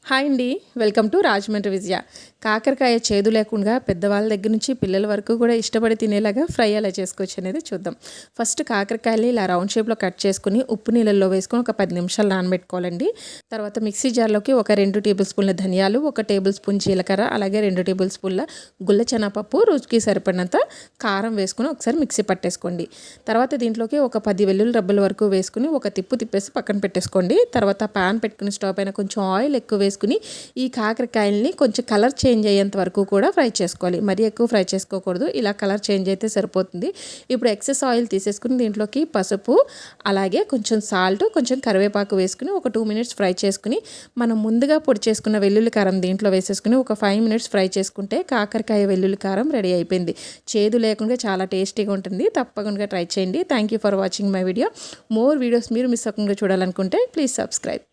Hi అండి. Welcome to Rajahmundry విజయ. కాకరకాయ చేదు లేకుండా పెద్దవాళ్ళ దగ్గర నుంచి పిల్లల వరకు కూడా ఇష్టపడి తినేలాగా ఫ్రై ఎలా చేసుకోవచ్చు అనేది చూద్దాం. ఫస్ట్ కాకరకాయలు ఇలా రౌండ్ షేప్లో కట్ చేసుకుని ఉప్పు నీళ్ళల్లో వేసుకొని ఒక 10 నిమిషాలు నానబెట్టుకోవాలండి. తర్వాత మిక్సీ జార్లోకి ఒక 2 టేబుల్ స్పూన్ల ధనియాలు, 1 టేబుల్ స్పూన్ జీలకర్ర, అలాగే 2 టేబుల్ స్పూన్ల గుల్ల శనగపప్పు, రుచికి సరిపడినంత కారం వేసుకుని ఒకసారి మిక్సీ పట్టేసుకోండి. తర్వాత దీంట్లోకి ఒక 10 వెల్లుల్లి రబ్బల వరకు వేసుకుని ఒక తిప్పేసి పక్కన పెట్టేసుకోండి. తర్వాత ప్యాన్ పెట్టుకుని స్టవ్ పైన కొంచెం ఆయిల్ ఎక్కువ వేసుకుని ఈ కాకరకాయల్ని కొంచెం కలర్ చేంజ్ అయ్యేంత వరకు కూడా ఫ్రై చేసుకోవాలి. మరీ ఎక్కువ ఫ్రై చేసుకోకూడదు. ఇలా కలర్ చేంజ్ అయితే సరిపోతుంది. ఇప్పుడు ఎక్సెస్ ఆయిల్ తీసేసుకుని దీంట్లోకి పసుపు, అలాగే కొంచెం సాల్ట్, కొంచెం కరివేపాకు వేసుకుని ఒక 2 మినిట్స్ ఫ్రై చేసుకుని మనం ముందుగా పొడి చేసుకున్న వెల్లుల్లి కారం దీంట్లో వేసేసుకుని ఒక 5 మినిట్స్ ఫ్రై చేసుకుంటే కాకరకాయ వెల్లుల్లి కారం రెడీ అయిపోయింది. చేదు లేకుండా చాలా టేస్టీగా ఉంటుంది. తప్పకుండా ట్రై చేయండి. Thank you for watching my video. More videos మీరు మిస్ అవ్వకుండా చూడాలనుకుంటే ప్లీజ్ సబ్స్క్రైబ్.